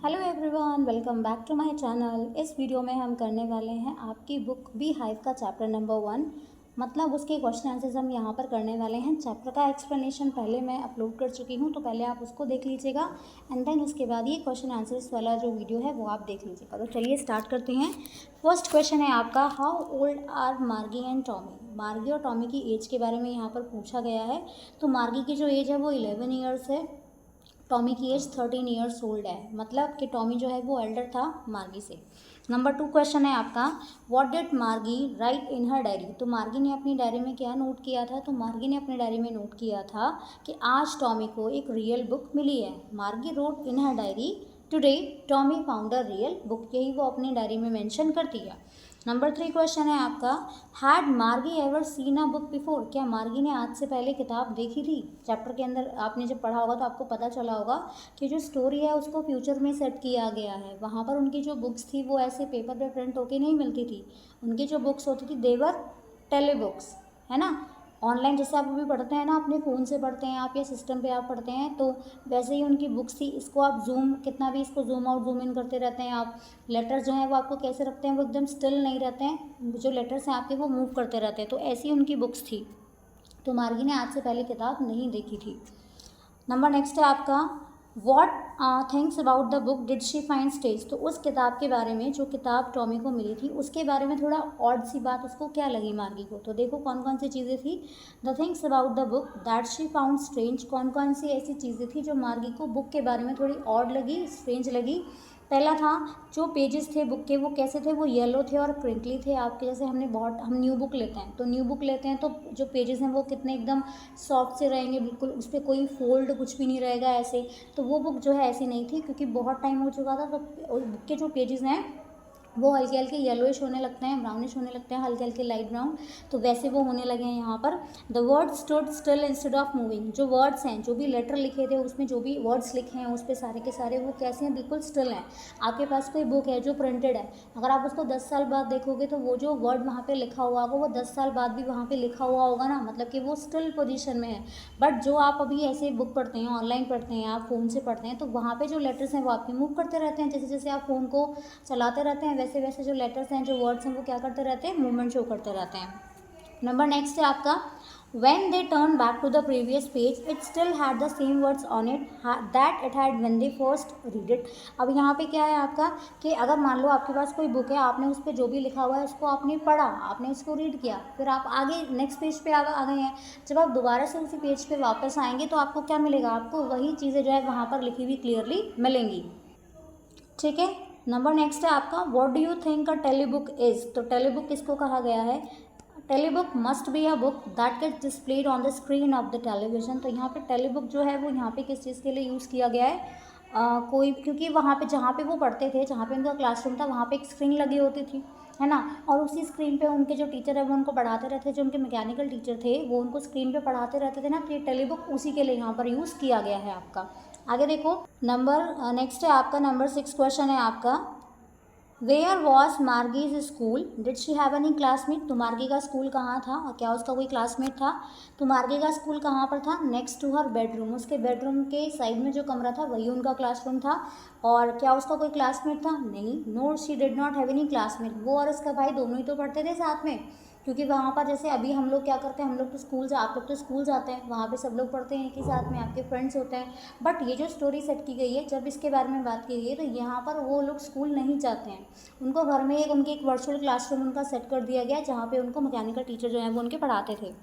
Hello everyone, welcome back to my channel. इस video में हम करने वाले हैं आपकी बुक बी हाइव का चैप्टर नंबर 1, मतलब उसके क्वेश्चन आंसर्स हम यहाँ पर करने वाले हैं। चैप्टर का एक्सप्लेनेशन पहले मैं अपलोड कर चुकी हूँ, तो पहले आप उसको देख लीजिएगा एंड देन उसके बाद ये क्वेश्चन आंसर्स वाला जो वीडियो है वो आप देख लीजिएगा। तो चलिए स्टार्ट करते हैं। फर्स्ट क्वेश्चन है आपका, हाउ ओल्ड आर मार्गी एंड टॉमी। मार्गी और टॉमी की एज के बारे में यहाँ पर पूछा गया है। तो मार्गी की जो एज है वो 11 ईयर्स है, टॉमी की एज 13 ईयर्स ओल्ड है, मतलब कि टॉमी जो है वो एल्डर था मार्गी से। नंबर 2 क्वेश्चन है आपका, व्हाट डिड मार्गी राइट इन हर डायरी। तो मार्गी ने अपनी डायरी में क्या नोट किया था। तो मार्गी ने अपनी डायरी में नोट किया था कि आज टॉमी को एक रियल बुक मिली है। मार्गी wrote in her diary, today Tommy found a real book, यही वो अपनी डायरी में मेंशन करती है। नंबर 3 क्वेश्चन है आपका, हैड मार्गी ever seen a book before. क्या मार्गी ने आज से पहले किताब देखी थी। चैप्टर के अंदर आपने जब पढ़ा होगा तो आपको पता चला होगा कि जो स्टोरी है उसको फ्यूचर में सेट किया गया है। वहाँ पर उनकी जो बुक्स थी वो ऐसे पेपर पे प्रिंट होके नहीं मिलती थी। उनकी जो बुक्स होती थी देवर टेली बुक्स, है ना। ऑनलाइन जैसे आप अभी पढ़ते हैं ना, अपने फ़ोन से पढ़ते हैं आप या सिस्टम पे आप पढ़ते हैं, तो वैसे ही उनकी बुक्स थी। इसको आप जूम कितना भी इसको जूम आउट जूम इन करते रहते हैं आप, लेटर्स जो हैं वो आपको कैसे रखते हैं, वो एकदम स्टिल नहीं रहते हैं। जो लेटर्स हैं आपके वो मूव करते रहते हैं, तो ऐसी उनकी बुक्स थी। तो मार्गी ने आज से पहले किताब नहीं देखी थी। नंबर नेक्स्ट है आपका, what things about the book did she find stage. तो उस किताब के बारे में, जो किताब टॉमी को मिली थी उसके बारे में थोड़ा ऑड सी बात उसको क्या लगी मार्गी को। तो देखो कौन कौन सी चीज़ें थी। The things about the book that she found strange, कौन कौन सी ऐसी चीज़ें थी जो मार्गी को बुक के बारे में थोड़ी ऑड लगी, स्ट्रेंज लगी। पहला था, जो पेजेस थे बुक के वो कैसे थे, वो येलो थे और क्रिंकली थे। आपके जैसे हम न्यू बुक लेते हैं, तो न्यू बुक लेते हैं तो जो पेजेस हैं वो कितने एकदम सॉफ्ट से रहेंगे, बिल्कुल उस पर कोई फोल्ड कुछ भी नहीं रहेगा ऐसे। तो वो बुक जो है ऐसी नहीं थी, क्योंकि बहुत टाइम हो चुका था। तो बुक के जो पेजेस हैं वो हल्के हल्के येलोइश होने लगते हैं, ब्राउनिश होने लगते हैं, हल्के हल्के लाइट ब्राउन, तो वैसे वो होने लगे हैं यहाँ पर। The word stood still instead of moving. जो वर्ड्स हैं, जो भी लेटर लिखे थे उसमें जो भी वर्ड्स लिखे हैं उस पर सारे के सारे वो कैसे हैं, बिल्कुल स्टिल हैं। आपके पास कोई बुक है जो प्रिंटेड है, अगर आप उसको 10 साल बाद देखोगे तो वो जो वर्ड वहाँ पे लिखा हुआ होगा वो 10 साल बाद भी वहाँ पे लिखा हुआ होगा ना, मतलब कि वो स्टिल पोजीशन में है। बट जो आप अभी ऐसे बुक पढ़ते हैं, ऑनलाइन पढ़ते हैं, आप फ़ोन से पढ़ते हैं, तो वहाँ पे जो लेटर्स हैं वो आपके मूव करते रहते हैं। जैसे जैसे आप फ़ोन को चलाते रहते हैं वैसे वैसे जो लेटर्स हैं, जो वर्ड्स हैं, वो क्या करते रहते हैं, मूवमेंट शो करते रहते हैं। नंबर नेक्स्ट है आपका, when they turned back to the previous page it still had the same words on it that it had when they first read it। अब यहाँ पे क्या है आपका, कि अगर मान लो आपके पास कोई बुक है, आपने उस पर जो भी लिखा हुआ है उसको आपने पढ़ा, आपने उसको रीड किया, फिर आप आगे नेक्स्ट पेज पे आ गए हैं। जब आप दोबारा से उसी पेज पे वापस आएंगे तो आपको क्या मिलेगा, आपको वही चीज़ें जो है वहाँ पर लिखी हुई क्लियरली मिलेंगी। ठीक है। नंबर नेक्स्ट है आपका, what do you think a telebook is. तो टेली बुक किसको कहा गया है। Telebook must be a book that gets displayed on the screen of the television. तो यहाँ पे टेली बुक जो है वो यहाँ पे किस चीज़ के लिए यूज़ किया गया है, कोई, क्योंकि वहाँ पे जहाँ पे वो पढ़ते थे, जहाँ पे उनका क्लासरूम था, वहाँ पे एक स्क्रीन लगी होती थी, है ना। और उसी स्क्रीन पे उनके जो टीचर है वो उनको पढ़ाते रहते थे, जो उनके मैकेनिकल टीचर थे वो उनको स्क्रीन पे पढ़ाते रहते थे ना। तो ये टेली बुक उसी के लिए यहाँ पर यूज़ किया गया है आपका। आगे देखो, नेक्स्ट है आपका नंबर 6 क्वेश्चन है आपका, where was Margie's school, did she have any classmate. तो मार्गी का स्कूल कहाँ था और क्या उसका कोई क्लासमेट था। तो मार्गी का स्कूल कहाँ पर था, नेक्स्ट टू हर बेडरूम, उसके बेडरूम के साइड में जो कमरा था वही उनका क्लासरूम था। और क्या उसका कोई क्लासमेट था, नहीं, no she did not have any classmate. वो और उसका भाई दोनों ही तो पढ़ते थे साथ में, क्योंकि वहाँ पर जैसे अभी हम लोग क्या करते हैं, हम लोग तो स्कूल आप लोग तो स्कूल जाते हैं, वहाँ पे सब लोग पढ़ते हैं एक ही साथ में, आपके फ्रेंड्स होते हैं। बट ये जो स्टोरी सेट की गई है, जब इसके बारे में बात की गई है, तो यहाँ पर वो लोग स्कूल नहीं जाते हैं, उनको घर में उनके एक वर्चुअल क्लासरूम उनका सेट कर दिया गया, जहाँ पे उनको मैकेनिकल टीचर जो है वो उनके पढ़ाते थे।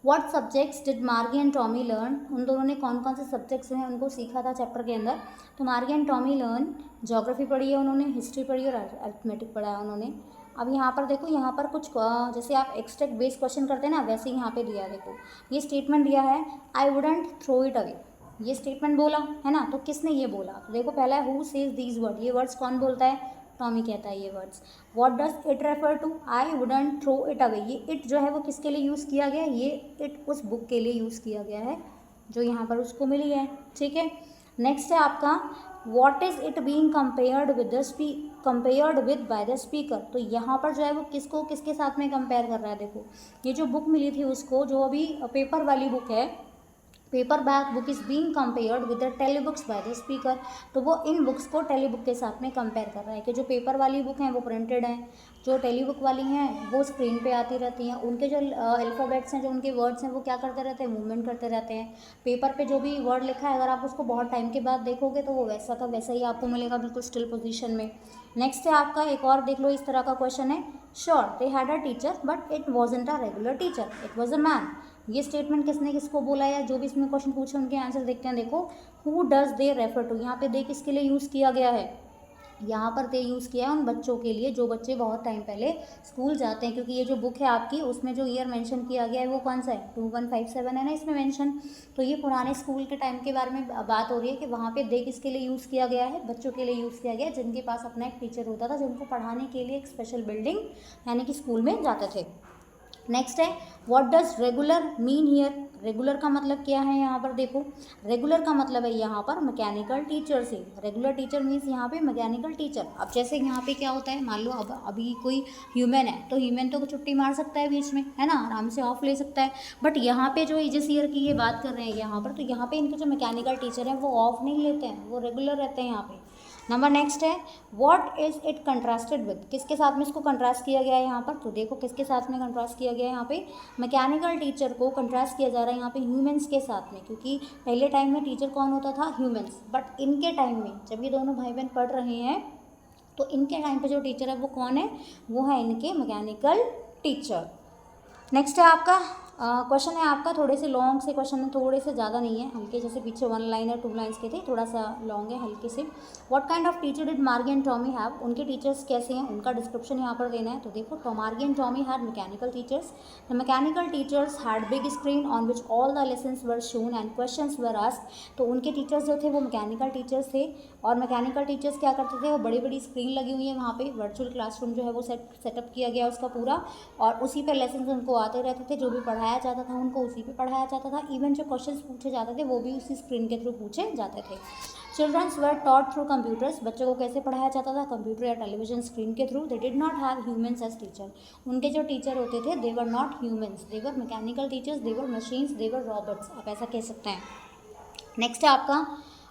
व्हाट सब्जेक्ट्स डिड मार्गी एंड टॉमी लर्न। उन दोनों ने कौन कौन से सब्जेक्ट्स हैं उनको सीखा था चैप्टर के अंदर। तो मार्गी एंड टॉमी लर्न, ज्योग्राफी पढ़ी है उन्होंने, हिस्ट्री पढ़ी और अरिथमेटिक पढ़ा है उन्होंने। अब यहाँ पर देखो, यहाँ पर कुछ जैसे आप एक्सट्रैक्ट बेस्ड क्वेश्चन करते हैं ना, वैसे ही यहाँ पे दिया है। देखो ये स्टेटमेंट दिया है, I wouldn't throw it away. ये स्टेटमेंट बोला है ना, तो किसने ये बोला। तो देखो पहला है, हु सेज दीज वर्ड। ये वर्ड्स कौन बोलता है, टॉमी कहता है ये words. What does it refer to, I wouldn't throw it away. ये इट जो है वो किसके लिए यूज़ किया गया है, ये इट उस बुक के लिए यूज़ किया गया है जो यहाँ पर उसको मिली है। ठीक है। नेक्स्ट है आपका, what is it being compared with by the speaker. तो यहाँ पर जो है वो किसको किसके साथ में कंपेयर कर रहा है। देखो ये जो बुक मिली थी उसको, जो अभी पेपर वाली बुक है paperback book is being compared with the telebooks by the speaker. तो वो इन बुक्स को टेली बुक के साथ में कंपेयर कर रहा है कि जो पेपर वाली बुक हैं वो प्रिंटेड हैं, जो टेली बुक वाली हैं वो स्क्रीन पे आती रहती हैं, उनके जो अल्फ़ाबेट्स हैं, जो उनके वर्ड्स हैं वो क्या करते रहते हैं, मूवमेंट करते रहते हैं। पेपर पे जो भी वर्ड लिखा है अगर आप उसको बहुत टाइम के बाद देखोगे तो वो वैसा का वैसा ही आपको मिलेगा, बिल्कुल स्टिल पोजीशन में। नेक्स्ट है आपका एक और देख लो, इस तरह का क्वेश्चन है, sure they had a teacher but it wasn't a regular teacher, it was a man. ये स्टेटमेंट किसने किसको बोला है, जो भी इसमें क्वेश्चन पूछे उनके आंसर देखते हैं। देखो, who does they refer to, यहाँ पे दे किसके लिए यूज़ किया गया है, यहाँ पर दे यूज़ किया है उन बच्चों के लिए जो बच्चे बहुत टाइम पहले स्कूल जाते हैं, क्योंकि ये जो बुक है आपकी उसमें जो ईयर मेंशन किया गया है वो कौन सा है, 2157 है ना इसमें मेंशन। तो ये पुराने स्कूल के टाइम के बारे में बात हो रही है कि वहाँ पे दे किसके लिए यूज़ किया गया है, बच्चों के लिए यूज़ किया गया है जिनके पास अपना एक टीचर होता था, जिनको पढ़ाने के लिए एक स्पेशल बिल्डिंग यानी कि स्कूल में जाते थे। नेक्स्ट है, what does regular mean here, regular का मतलब क्या है यहाँ पर देखो, रेगुलर का मतलब है यहाँ पर मैकेनिकल टीचर से, रेगुलर टीचर मीन्स यहाँ पे मैकेनिकल टीचर। अब जैसे यहाँ पे क्या होता है, मान लो अब अभी कोई ह्यूमन है तो ह्यूमन तो छुट्टी मार सकता है बीच में, है ना, आराम से ऑफ ले सकता है, बट यहाँ पे जो जिस ईयर की ये बात कर रहे हैं यहाँ पर, तो यहाँ पे इनके जो मैकेनिकल टीचर हैं वो ऑफ नहीं लेते हैं, वो रेगुलर रहते हैं यहाँ पे। नंबर नेक्स्ट है, what is it contrasted with, किसके साथ में इसको कंट्रास्ट किया गया है यहाँ पर, तो देखो किसके साथ में कंट्रास्ट किया गया है यहाँ पे, मैकेनिकल टीचर को कंट्रास्ट किया जा रहा है यहाँ पे ह्यूमंस के साथ में, क्योंकि पहले टाइम में टीचर कौन होता था, ह्यूमंस, बट इनके टाइम में जब ये दोनों भाई बहन पढ़ रहे हैं तो इनके टाइम पे जो टीचर है वो कौन है, वो है इनके मैकेनिकल टीचर। नेक्स्ट है आपका क्वेश्चन है आपका, थोड़े से लॉन्ग से क्वेश्चन है, थोड़े से ज़्यादा नहीं है, हल्के, जैसे पीछे 1 लाइन है 2 लाइन्स के थे, थोड़ा सा लॉन्ग है हल्के से। What kind of teacher did मार्गी एंड टॉमी हैव, उनके टीचर्स कैसे हैं उनका डिस्क्रिप्शन यहाँ पर देना है। तो देखो, मार्गी and Tommy had mechanical teachers, the mechanical teachers had big screen on which all the lessons were shown and questions were asked. तो उनके टीचर्स जो थे वो मैकेनिकल टीचर्स थे, और मैकेनिकल टीचर्स क्या करते थे, वो बड़ी बड़ी स्क्रीन लगी हुई है वहाँ पे, वर्चुअल क्लासरूम जो है वो सेटअप किया गया उसका पूरा, और उसी पर लेसन उनको आते रहते थे, जो भी पढ़ाया जाता था उनको उसी पे पढ़ाया जाता था, इवन जो क्वेश्चंस पूछे जाते थे वो भी उसी स्क्रीन के थ्रू पूछे जाते थे। Childrens were taught through computers, बच्चों को कैसे पढ़ाया जाता था, कंप्यूटर या टेलीविजन स्क्रीन के through. They did not have humans as teacher, उनके जो टीचर होते थे they were not humans, they were mechanical teachers, they were machines, they were robots, आप ऐसा कह सकते हैं। नेक्स्ट है आपका,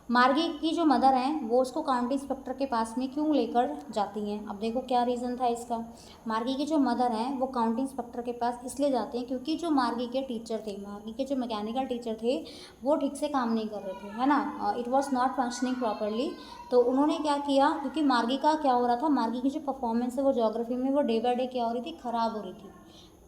मार्गी की जो मदर हैं वो उसको काउंटी इंस्पेक्टर के पास में क्यों लेकर जाती हैं। अब देखो क्या रीज़न था इसका, मार्गी की जो मदर हैं वो काउंटी इंस्पेक्टर के पास इसलिए जाते हैं क्योंकि जो मार्गी के टीचर थे, मार्गी के जो मैकेनिकल टीचर थे वो ठीक से काम नहीं कर रहे थे, है ना, it was not functioning properly. तो उन्होंने क्या किया, क्योंकि मार्गी का क्या हो रहा था, मार्गी की जो परफॉर्मेंस है वो ज्योग्राफी में वो डे बाय डे क्या हो रही थी, ख़राब हो रही थी।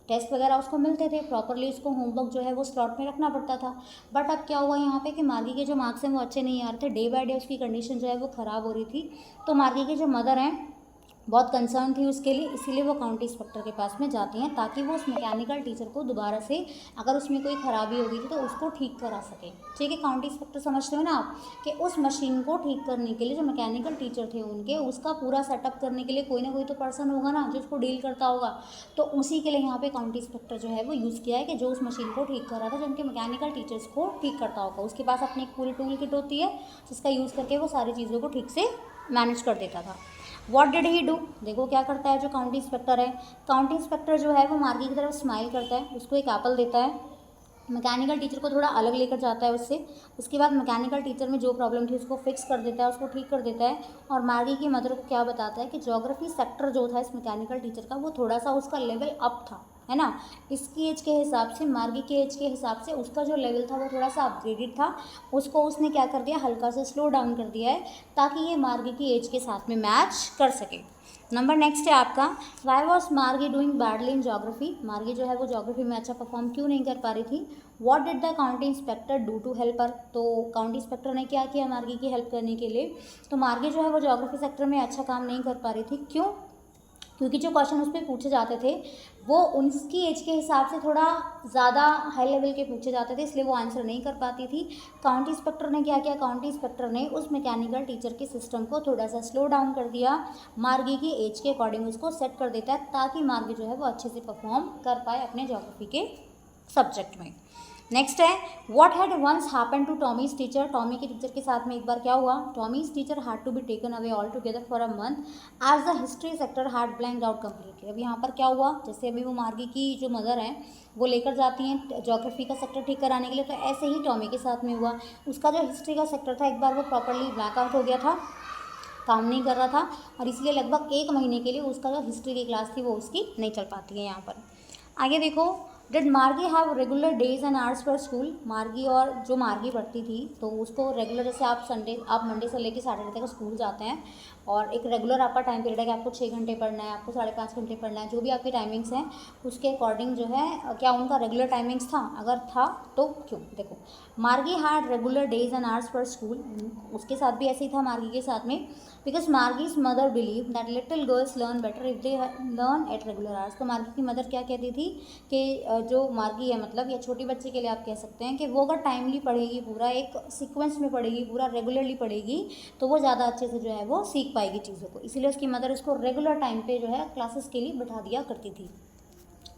टेस्ट वगैरह उसको मिलते थे प्रॉपरली, उसको होमवर्क जो है वो स्लॉट में रखना पड़ता था, बट अब क्या हुआ यहाँ पे कि मार्गी के जो मार्क्स हैं वो अच्छे नहीं आ रहे थे, डे बाय डे उसकी कंडीशन जो है वो ख़राब हो रही थी। तो मार्गी के जो मदर हैं बहुत कंसर्न थी उसके लिए, इसीलिए वो काउंटी इंस्पेक्टर के पास में जाती हैं ताकि वो उस मैकेनिकल टीचर को दोबारा से, अगर उसमें कोई ख़राबी हो गई थी तो उसको ठीक करा सके। ठीक है, काउंटी इंस्पेक्टर समझते हो ना आप, कि उस मशीन को ठीक करने के लिए जो मैकेनिकल टीचर थे उनके, उसका पूरा सेटअप करने के लिए कोई ना कोई तो पर्सन होगा ना जो उसको डील करता होगा, तो उसी के लिए यहाँ पे काउंटी इंस्पेक्टर जो है वो यूज़ किया है कि जो उस मशीन को ठीक कर रहा था, जो उनके मैकेनिकल टीचर्स को ठीक करता होगा, उसके पास अपनी एक पूरी टूल किट होती है जिसका यूज़ करके वो सारी चीज़ों को ठीक से मैनेज कर देता था। व्हाट डिड ही डू, देखो क्या करता है जो काउंटी इंस्पेक्टर है, काउंटी इंस्पेक्टर जो है वो मार्गी की तरफ स्माइल करता है, उसको एक एप्पल देता है, मैकेनिकल टीचर को थोड़ा अलग लेकर जाता है उससे, उसके बाद मैकेनिकल टीचर में जो प्रॉब्लम थी उसको फिक्स कर देता है, उसको ठीक कर देता है, और मार्गी की मदर को क्या बताता है कि ज्योग्राफी सेक्टर जो था इस मैकेनिकल टीचर का वो थोड़ा सा उसका लेवल अप था, है ना, इसकी एज के हिसाब से, मार्गी के एज के हिसाब से उसका जो लेवल था वो थोड़ा सा अपग्रेडेड था, उसको उसने क्या कर दिया, हल्का से स्लो डाउन कर दिया है ताकि ये मार्गी की एज के साथ में मैच कर सके। नंबर नेक्स्ट है आपका, वाई वॉज मार्गी डूइंग बैडली इन जोग्राफी, मार्गी जो है वो जोग्राफी में अच्छा परफॉर्म क्यों नहीं कर पा रही थी। What did the county inspector do to help her, तो काउंटी इंस्पेक्टर ने क्या किया मार्गी की हेल्प करने के लिए, तो मार्गी जो है वो जोग्राफी सेक्टर में अच्छा काम नहीं कर पा रही थी, क्यों, क्योंकि जो क्वेश्चन उस पर पूछे जाते थे वो उनकी एज के हिसाब से थोड़ा ज़्यादा हाई लेवल के पूछे जाते थे, इसलिए वो आंसर नहीं कर पाती थी। काउंटी इंस्पेक्टर ने क्या किया, काउंटी इंस्पेक्टर ने उस मैकेनिकल टीचर के सिस्टम को थोड़ा सा स्लो डाउन कर दिया, मार्गी की एज के अकॉर्डिंग उसको सेट कर देता है ताकि मार्गी जो है वो अच्छे से परफॉर्म कर पाए अपने ज्योग्राफी के सब्जेक्ट में। नेक्स्ट है what had once happen to Tommy's teacher. Tommy के टीचर के साथ में एक बार क्या हुआ, Tommy's teacher had to be taken away altogether for a month as the history sector had blanked out completely. अब यहाँ पर क्या हुआ, जैसे अभी वो मार्गी की जो मदर है वो लेकर जाती हैं ज्योग्राफी का सेक्टर ठीक कराने के लिए, तो ऐसे ही टॉमी के साथ में हुआ। उसका जो हिस्ट्री का सेक्टर था एक बार वो प्रॉपरली ब्लैक आउट हो गया था, काम नहीं कर रहा था, और इसलिए लगभग 1 महीने के लिए उसका जो हिस्ट्री की क्लास थी वो उसकी नहीं चल पाती है। यहाँ पर आगे देखो, डिड मार्गी have regular days and hours per school. मार्गी और जो मार्गी पढ़ती थी तो उसको रेगुलर, जैसे आप मंडे से लेकर सैटरडे तक स्कूल जाते हैं और एक रेगुलर आपका टाइम पीरियड है कि आपको 6 घंटे पढ़ना है, आपको 5.5 घंटे पढ़ना है, जो भी आपकी टाइमिंग्स हैं उसके अकॉर्डिंग जो है क्या उनका रेगुलर टाइमिंग्स था, अगर था तो क्यों। देखो, मार्गी had regular days and hours per school, उसके साथ भी ऐसे ही था मार्गी के साथ में, because Margie's mother believe that little girls learn better if they learn at regular hours. तो मार्गी की मदर क्या कहती थी कि जो मार्गी है, मतलब या छोटी बच्चे के लिए आप कह सकते हैं कि वो अगर टाइमली पढ़ेगी, पूरा एक सीक्वेंस में पढ़ेगी, पूरा रेगुलरली पढ़ेगी, तो वो ज़्यादा अच्छे से जो है वो सीख पाएगी चीज़ों को, इसीलिए उसकी मदर उसको रेगुलर टाइम पे जो है क्लासेस के लिए बैठा दिया करती थी।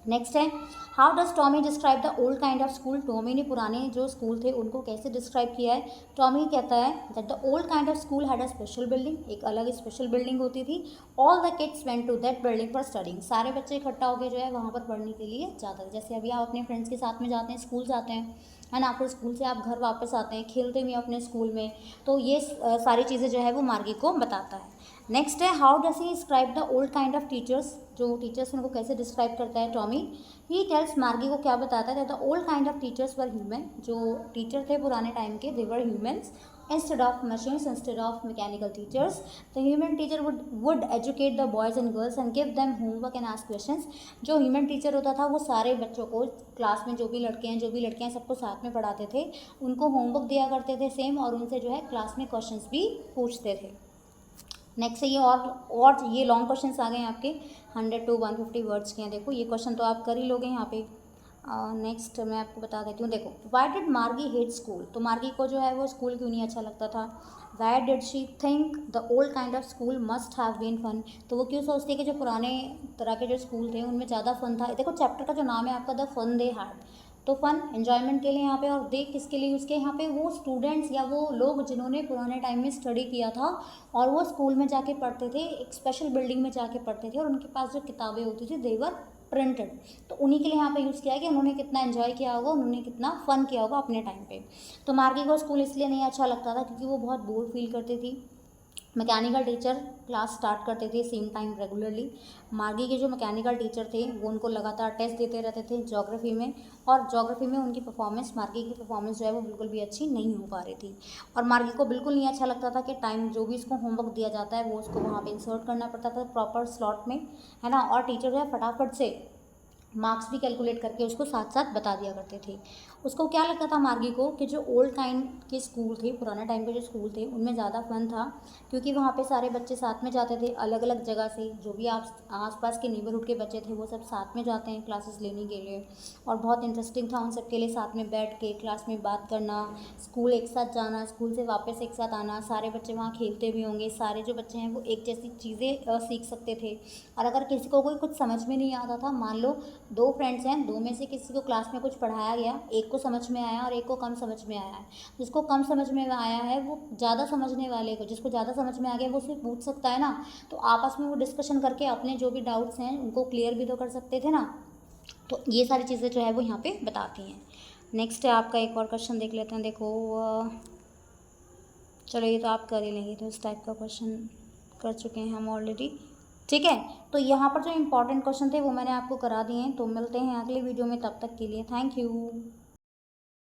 नेक्स्ट है how does Tommy describe the old kind of school. Tommy ने पुराने जो स्कूल थे उनको कैसे डिस्क्राइब किया है। टॉमी कहता है that the old kind of school had a special building, एक अलग स्पेशल बिल्डिंग होती थी। All the kids went to that building for studying, सारे बच्चे इकट्ठा होकर जो है वहाँ पर पढ़ने के लिए जाते थे। जैसे अभी आप अपने फ्रेंड्स के साथ में जाते हैं, स्कूल जाते हैं, है ना, फिर स्कूल से आप घर वापस आते हैं, खेलते भी अपने स्कूल में, तो ये सारी चीज़ें जो है वो मार्गी को बताता है। नेक्स्ट है how does he describe the old kind of teachers, जो टीचर्स उनको कैसे डिस्क्राइब करता है टॉमी। ही टेल्स, मार्गी को क्या बताता है, the old kind of teachers were human, जो टीचर थे पुराने टाइम के, they were humans instead of machines, instead of mechanical teachers. The human teacher would educate the boys and girls and give them homework and ask questions. जो human teacher होता था वो सारे बच्चों को, क्लास में जो भी लड़के हैं जो भी लड़कियां, सबको साथ में पढ़ाते थे, उनको होमवर्क दिया करते थे सेम, और उनसे जो है क्लास में क्वेश्चंस भी पूछते थे। नेक्स्ट है ये और ये लॉन्ग क्वेश्चंस आ गए हैं आपके 100 to 150 वर्ड्स के हैं। देखो ये क्वेश्चन तो आप कर ही लोगे यहाँ पे। नेक्स्ट मैं आपको बता देती हूँ। देखो, व्हाई डिड मार्गी हेट स्कूल, तो मार्गी को जो है वो स्कूल क्यों नहीं अच्छा लगता था। Why did she think the old kind of school must have been fun, तो वो क्यों सोचती है कि जो पुराने तरह के जो स्कूल थे उनमें ज़्यादा फन था। देखो चैप्टर का जो नाम है आपका द फन दे हैड, तो फन एन्जॉयमेंट के लिए यहाँ पे, और दे किसके लिए यूज़ किया यहाँ पे, वो स्टूडेंट्स या वो लोग जिन्होंने पुराने टाइम में स्टडी किया था और वो स्कूल में जाके पढ़ते थे, एक स्पेशल बिल्डिंग में जाके पढ़ते थे, और उनके पास जो किताबें होती थी देवर प्रिंटेड, तो उन्हीं के लिए यहाँ पे यूज़ किया है कि उन्होंने कितना एंजॉय किया होगा, उन्होंने कितना फ़न किया होगा अपने टाइम पे। तो मार्गी को स्कूल इसलिए नहीं अच्छा लगता था क्योंकि वो बहुत बोर फील करती थी। मैकेनिकल टीचर क्लास स्टार्ट करते थे सेम टाइम रेगुलरली। मार्गी के जो मैकेनिकल टीचर थे वो उनको लगातार टेस्ट देते रहते थे ज्योग्राफी में, और ज्योग्राफी में उनकी परफॉर्मेंस, मार्गी की परफॉर्मेंस जो है वो बिल्कुल भी अच्छी नहीं हो पा रही थी। और मार्गी को बिल्कुल नहीं अच्छा लगता था कि टाइम जो भी इसको होमवर्क दिया जाता है वो उसको वहाँ पे इंसर्ट करना पड़ता था प्रॉपर स्लॉट में, है ना, और टीचर जो है फटाफट से मार्क्स भी कैलकुलेट करके उसको साथ साथ बता दिया करते थे। उसको क्या लगता था मार्गी को कि जो ओल्ड काइंड के स्कूल थे, पुराने टाइम के जो स्कूल थे, उनमें ज़्यादा फन था क्योंकि वहाँ पे सारे बच्चे साथ में जाते थे, अलग अलग जगह से, जो भी आस पास के नेबरहुड के बच्चे थे वो सब साथ में जाते हैं क्लासेस लेने के लिए, और बहुत इंटरेस्टिंग था उन सब के लिए साथ में बैठ के क्लास में बात करना, स्कूल एक साथ जाना, स्कूल से वापस एक साथ आना, सारे बच्चे वहाँ खेलते भी होंगे, सारे जो बच्चे हैं वो एक जैसी चीज़ें सीख सकते थे। और अगर किसी को कोई कुछ समझ में नहीं आता था, मान लो 2 फ्रेंड्स हैं, 2 में से किसी को क्लास में कुछ पढ़ाया गया, एक को समझ में आया और एक को कम समझ में आया है, जिसको कम समझ में आया है वो ज़्यादा समझने वाले को, जिसको ज़्यादा समझ में आ गया वो उससे पूछ सकता है ना, तो आपस में वो डिस्कशन करके अपने जो भी डाउट्स हैं उनको क्लियर भी तो कर सकते थे ना। तो ये सारी चीज़ें जो है वो यहाँ पे बताती हैं। नेक्स्ट है आपका एक और क्वेश्चन देख लेते हैं। देखो चलो ये तो आप कर ही लेंगे, तो इस टाइप का क्वेश्चन कर चुके हैं हम ऑलरेडी, ठीक है। तो यहाँ पर जो इंपॉर्टेंट क्वेश्चन थे वो मैंने आपको करा दिए हैं। तो मिलते हैं अगले वीडियो में, तब तक के लिए थैंक यू।